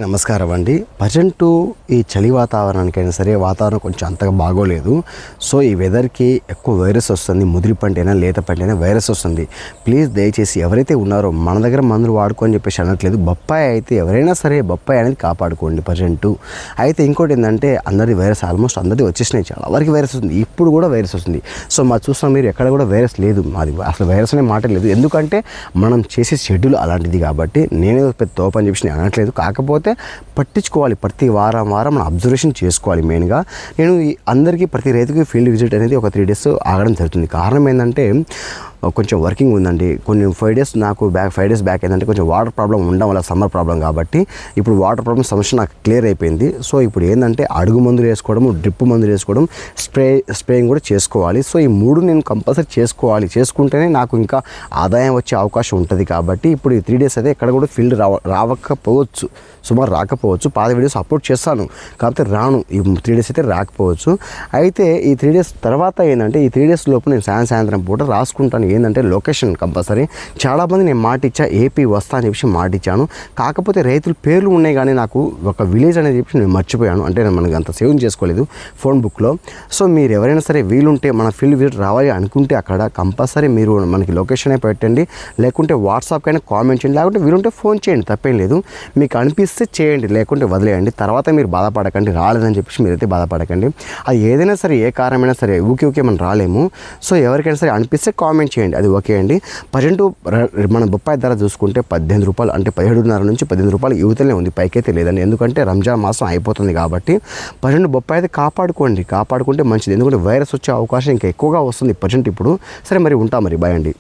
నమస్కారం అండి. ప్రజెంటు ఈ చలి వాతావరణానికైనా సరే వాతావరణం కొంచెం అంతగా బాగోలేదు. సో ఈ వెదర్కి ఎక్కువ వైరస్ వస్తుంది. ముదిరి పంటైనా లేత పంటైనా వైరస్ వస్తుంది. ప్లీజ్ దయచేసి ఎవరైతే ఉన్నారో మన దగ్గర మందులు వాడుకోని చెప్పేసి అనట్లేదు. బొప్పాయి అయితే ఎవరైనా సరే బొప్పాయి అనేది కాపాడుకోండి ప్రజెంటు. అయితే ఇంకోటి ఏంటంటే అందరి వైరస్ ఆల్మోస్ట్ అందరిది వచ్చేసినాయి. చాలా వరకు వైరస్ వస్తుంది. ఇప్పుడు కూడా వైరస్ వస్తుంది. సో మాది చూస్తున్నాం మీరు ఎక్కడ కూడా వైరస్ లేదు. మాది అసలు వైరస్ అనే మాట లేదు. ఎందుకంటే మనం చేసే షెడ్యూల్ అలాంటిది కాబట్టి నేనే పెద్ద తోపు అని చెప్పేసి నేను అనట్లేదు. కాకపోతే పట్టించుకోవాలి. ప్రతి వారం మనం అబ్జర్వేషన్ చేసుకోవాలి. మెయిన్గా నేను అందరికీ ప్రతి రైతుకి ఫీల్డ్ విజిట్ అనేది ఒక 3 days ఆగడం జరుగుతుంది. కారణం ఏంటంటే కొంచెం వర్కింగ్ ఉందండి. కొన్ని 5 days నాకు 5 days బ్యాక్ ఏంటంటే కొంచెం వాటర్ ప్రాబ్లం ఉండడం వల్ల సమ్మర్ ప్రాబ్లం కాబట్టి ఇప్పుడు వాటర్ ప్రాబ్లం సమస్య నాకు క్లియర్ అయిపోయింది. సో ఇప్పుడు ఏంటంటే అడుగు మందులు వేసుకోవడం, డ్రిప్ మందులు వేసుకోవడం, స్ప్రేయింగ్ కూడా చేసుకోవాలి. సో ఈ 3 నేను కంపల్సరీ చేసుకోవాలి. చేసుకుంటేనే నాకు ఇంకా ఆదాయం వచ్చే అవకాశం ఉంటుంది. కాబట్టి ఇప్పుడు ఈ 3 days అయితే ఎక్కడ కూడా ఫీల్డ్ రాకపోవచ్చు, సుమారు రాకపోవచ్చు. పాత వీడియోస్ అప్లోడ్ చేస్తాను కాకపోతే రాను. ఈ 3 days అయితే రాకపోవచ్చు. అయితే ఈ 3 days తర్వాత ఏంటంటే ఈ 3 days లోపు నేను సాయంత్రం పూట రాసుకుంటాను. ఏంటంటే లొకేషన్ కంపల్సరీ. చాలామంది నేను మాట ఇచ్చా ఏపీ వస్తా అని చెప్పి మాట ఇచ్చాను. కాకపోతే రైతుల పేర్లు ఉన్నాయి కానీ నాకు ఒక విలేజ్ అనేది చెప్పి నేను మర్చిపోయాను. అంటే నేను మనకి అంత సేవ్ చేసుకోలేదు ఫోన్ బుక్లో. సో మీరు ఎవరైనా సరే వీలుంటే మన ఫీల్డ్ విజిట్ రావాలి అనుకుంటే అక్కడ కంపల్సరీ మీరు మనకి లొకేషన్ పెట్టండి. లేకుంటే వాట్సాప్కైనా కామెంట్ చేయండి. లేకుంటే వీలుంటే ఫోన్ చేయండి, తప్పేం లేదు. మీకు అనిపిస్తే చేయండి, లేకుంటే వదిలేయండి. తర్వాత మీరు బాధపడకండి, రాలేదని చెప్పేసి మీరైతే బాధపడకండి. అది ఏదైనా సరే ఏ కారణమైనా సరే ఊకే మనం రాలేము. సో ఎవరికైనా సరే అనిపిస్తే కామెంట్ చేయండి, అది ఓకే అండి. ప్రజెంట్ మన బొప్పాయి ధర చూసుకుంటే 18 రూపాయలు, అంటే 17.5 నుంచి 18 రూపాయలు యువతలే ఉంది, పైకైతే లేదండి. ఎందుకంటే రంజాన్ మాసం అయిపోతుంది కాబట్టి ప్రజెంట్ బొప్పాయి అయితే కాపాడుకుంటే మంచిది. ఎందుకంటే వైరస్ వచ్చే అవకాశం ఇంకా ఎక్కువగా వస్తుంది ప్రజెంట్ ఇప్పుడు. సరే మరి ఉంటాం, మరి బాయ్ అండి.